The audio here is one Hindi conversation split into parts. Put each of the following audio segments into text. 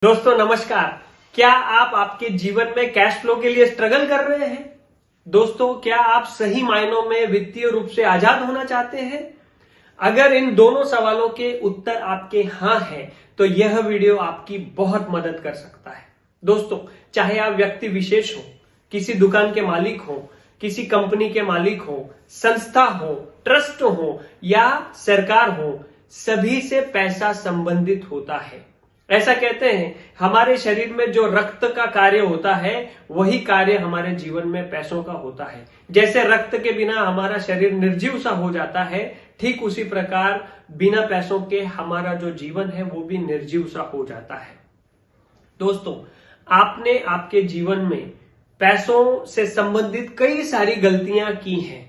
दोस्तों नमस्कार। क्या आप आपके जीवन में कैश फ्लो के लिए स्ट्रगल कर रहे हैं? दोस्तों क्या आप सही मायनों में वित्तीय रूप से आजाद होना चाहते हैं? अगर इन दोनों सवालों के उत्तर आपके हाँ है तो यह वीडियो आपकी बहुत मदद कर सकता है। दोस्तों चाहे आप व्यक्ति विशेष हो, किसी दुकान के मालिक हो, किसी कंपनी के मालिक हो, संस्था हो, ट्रस्ट हो या सरकार हो, सभी से पैसा संबंधित होता है। ऐसा कहते हैं हमारे शरीर में जो रक्त का कार्य होता है वही कार्य हमारे जीवन में पैसों का होता है। जैसे रक्त के बिना हमारा शरीर निर्जीव सा हो जाता है, ठीक उसी प्रकार बिना पैसों के हमारा जो जीवन है वो भी निर्जीव सा हो जाता है। दोस्तों आपने आपके जीवन में पैसों से संबंधित कई सारी गलतियां की हैं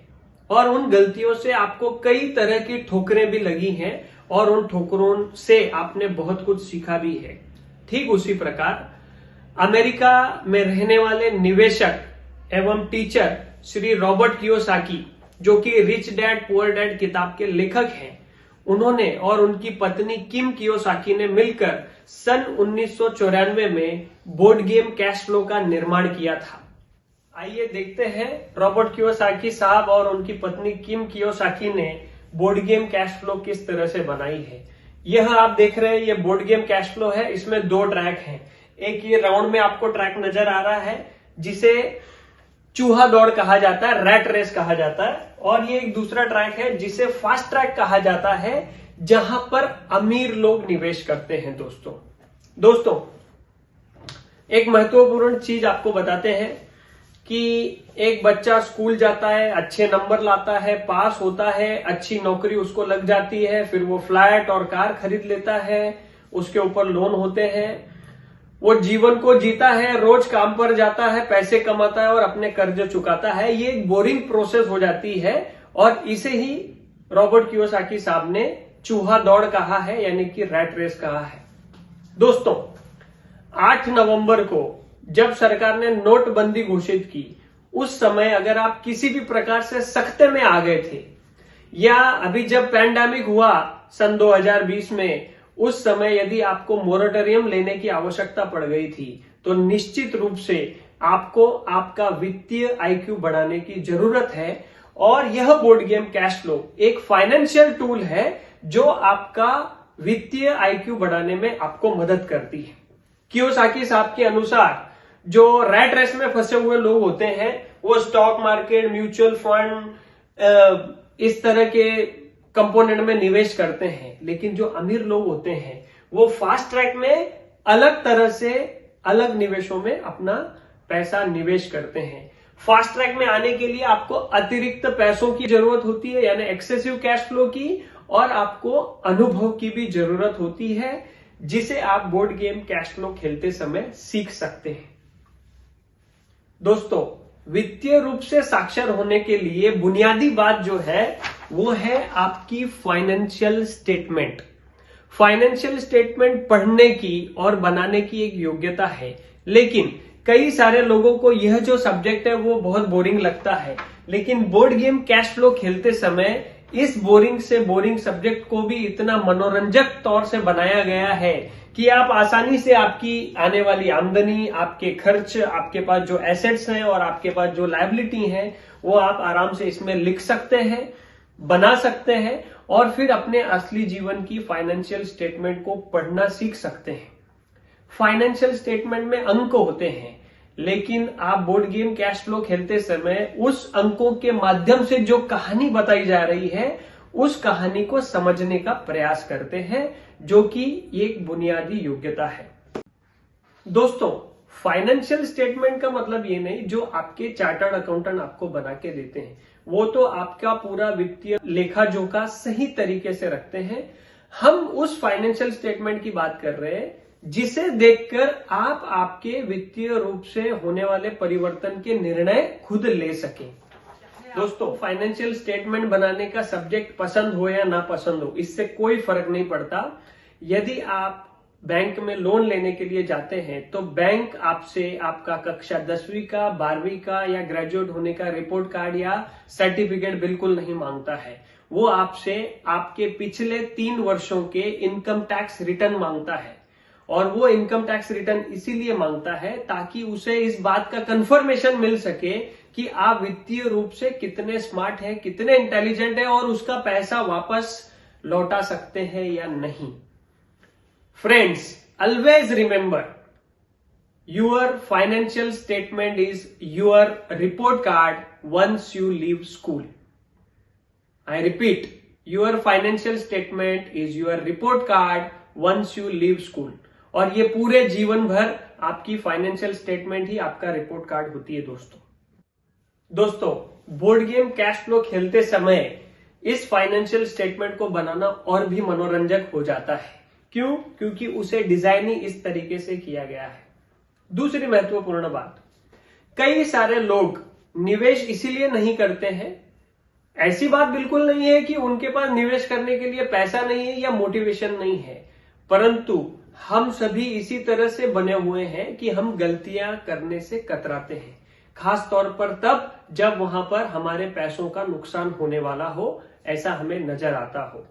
और उन गलतियों से आपको कई तरह की ठोकरें भी लगी हैं और उन ठोकरों से आपने बहुत कुछ सीखा भी है। ठीक उसी प्रकार अमेरिका में रहने वाले निवेशक एवं टीचर श्री रॉबर्ट कियोसाकी, जो कि रिच डैड पुअर डैड किताब के लेखक हैं, उन्होंने और उनकी पत्नी किम कियोसाकी ने मिलकर सन 1994 में बोर्ड गेम कैश फ्लो का निर्माण किया था। आइए देखते हैं रॉबर्ट कियोसाकी साहब और उनकी पत्नी किम कियोसाकी ने बोर्ड गेम कैश फ्लो किस तरह से बनाई है। यह आप देख रहे हैं, ये बोर्ड गेम कैश फ्लो है। इसमें दो ट्रैक हैं। एक ये राउंड में आपको ट्रैक नजर आ रहा है जिसे चूहा दौड़ कहा जाता है, रैट रेस कहा जाता है, और ये एक दूसरा ट्रैक है जिसे फास्ट ट्रैक कहा जाता है, जहां पर अमीर लोग निवेश करते हैं। दोस्तों एक महत्वपूर्ण चीज आपको बताते हैं कि एक बच्चा स्कूल जाता है, अच्छे नंबर लाता है, पास होता है, अच्छी नौकरी उसको लग जाती है, फिर वो फ्लैट और कार खरीद लेता है, उसके ऊपर लोन होते हैं, वो जीवन को जीता है, रोज काम पर जाता है, पैसे कमाता है और अपने कर्ज चुकाता है। ये एक बोरिंग प्रोसेस हो जाती है और इसे ही रॉबर्ट कियोसाकी साहब ने चूहा दौड़ कहा है, यानी कि रैट रेस कहा है। दोस्तों 8 नवंबर को जब सरकार ने नोटबंदी घोषित की, उस समय अगर आप किसी भी प्रकार से सख्ते में आ गए थे या अभी जब पैंडेमिक हुआ सन 2020 में, उस समय यदि आपको मोरेटोरियम लेने की आवश्यकता पड़ गई थी, तो निश्चित रूप से आपको आपका वित्तीय आईक्यू बढ़ाने की जरूरत है। और यह बोर्ड गेम कैश फ्लो एक फाइनेंशियल टूल है जो आपका वित्तीय आईक्यू बढ़ाने में आपको मदद करती है। कियोसाकी साहब के अनुसार जो रैट रेस में फंसे हुए लोग होते हैं वो स्टॉक मार्केट, म्यूचुअल फंड, इस तरह के कंपोनेंट में निवेश करते हैं, लेकिन जो अमीर लोग होते हैं वो फास्ट ट्रैक में अलग तरह से अलग निवेशों में अपना पैसा निवेश करते हैं। फास्ट ट्रैक में आने के लिए आपको अतिरिक्त पैसों की जरूरत होती है, यानी एक्सेसिव कैश फ्लो की, और आपको अनुभव की भी जरूरत होती है, जिसे आप बोर्ड गेम कैश फ्लो खेलते समय सीख सकते हैं। दोस्तों वित्तीय रूप से साक्षर होने के लिए बुनियादी बात जो है वो है आपकी फाइनेंशियल स्टेटमेंट। फाइनेंशियल स्टेटमेंट पढ़ने की और बनाने की एक योग्यता है, लेकिन कई सारे लोगों को यह जो सब्जेक्ट है वो बहुत बोरिंग लगता है। लेकिन बोर्ड गेम कैश फ्लो खेलते समय इस बोरिंग से बोरिंग सब्जेक्ट को भी इतना मनोरंजक तौर से बनाया गया है कि आप आसानी से आपकी आने वाली आमदनी, आपके खर्च, आपके पास जो एसेट्स हैं और आपके पास जो लायबिलिटी हैं, वो आप आराम से इसमें लिख सकते हैं, बना सकते हैं और फिर अपने असली जीवन की फाइनेंशियल स्टेटमेंट को पढ़ना सीख सकते हैं। फाइनेंशियल स्टेटमेंट में अंक होते हैं, लेकिन आप बोर्ड गेम कैश फ्लो खेलते समय उस अंकों के माध्यम से जो कहानी बताई जा रही है उस कहानी को समझने का प्रयास करते हैं, जो कि एक बुनियादी योग्यता है। दोस्तों फाइनेंशियल स्टेटमेंट का मतलब ये नहीं जो आपके चार्टर्ड अकाउंटेंट आपको बना के देते हैं, वो तो आपका पूरा वित्तीय लेखा जोखा सही तरीके से रखते हैं। हम उस फाइनेंशियल स्टेटमेंट की बात कर रहे हैं जिसे देखकर आप आपके वित्तीय रूप से होने वाले परिवर्तन के निर्णय खुद ले सकें। दोस्तों फाइनेंशियल स्टेटमेंट बनाने का सब्जेक्ट पसंद हो या ना पसंद हो, इससे कोई फर्क नहीं पड़ता। यदि आप बैंक में लोन लेने के लिए जाते हैं तो बैंक आपसे आपका कक्षा 10वीं का, 12वीं का या ग्रेजुएट होने का रिपोर्ट कार्ड या सर्टिफिकेट बिल्कुल नहीं मांगता है। वो आपसे आपके पिछले 3 वर्षों के इनकम टैक्स रिटर्न मांगता है और वो इनकम टैक्स रिटर्न इसीलिए मांगता है ताकि उसे इस बात का कंफर्मेशन मिल सके कि आप वित्तीय रूप से कितने स्मार्ट हैं, कितने इंटेलिजेंट हैं और उसका पैसा वापस लौटा सकते हैं या नहीं। Friends, always remember, your financial statement is your report card once you leave school. I repeat, your financial statement is your report card once you leave school. और ये पूरे जीवन भर आपकी फाइनेंशियल स्टेटमेंट ही आपका रिपोर्ट कार्ड होती है। दोस्तों, बोर्ड गेम कैश फ्लो खेलते समय इस फाइनेंशियल स्टेटमेंट को बनाना और भी मनोरंजक हो जाता है। क्यों? क्योंकि उसे डिजाइन ही इस तरीके से किया गया है। दूसरी महत्वपूर्ण बात, कई सारे लोग निवेश इसीलिए नहीं करते हैं। ऐसी बात बिल्कुल नहीं है कि उनके पास निवेश करने के लिए पैसा नहीं है या मोटिवेशन नहीं है, परंतु हम सभी इसी तरह से बने हुए हैं कि हम गलतियां करने से कतराते हैं, खास तौर पर तब जब वहां पर हमारे पैसों का नुकसान होने वाला हो, ऐसा हमें नजर आता हो।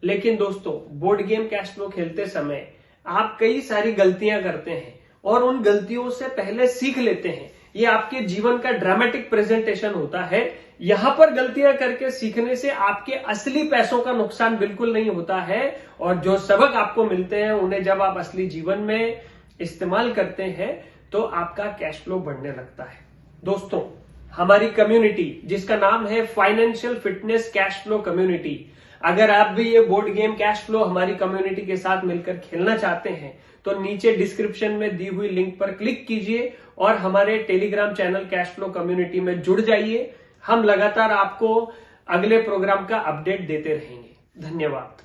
लेकिन दोस्तों, बोर्ड गेम कैश फ्लो खेलते समय आप कई सारी गलतियां करते हैं और उन गलतियों से पहले सीख लेते हैं। ये आपके जीवन का ड्रामेटिक प्रेजेंटेशन होता है। यहां पर गलतियां करके सीखने से आपके असली पैसों का नुकसान बिल्कुल नहीं होता है और जो सबक आपको मिलते हैं उन्हें जब आप असली जीवन में इस्तेमाल करते हैं तो आपका कैश फ्लो बढ़ने लगता है। दोस्तों, हमारी कम्युनिटी जिसका नाम है financial fitness cash flow community, अगर आप भी ये बोर्ड गेम कैश फ्लो हमारी कम्युनिटी के साथ मिलकर खेलना चाहते हैं तो नीचे डिस्क्रिप्शन में दी हुई लिंक पर क्लिक कीजिए और हमारे Telegram channel cash flow community में जुड़ जाइए। हम लगातार आपको अगले प्रोग्राम का अपडेट देते रहेंगे। धन्यवाद।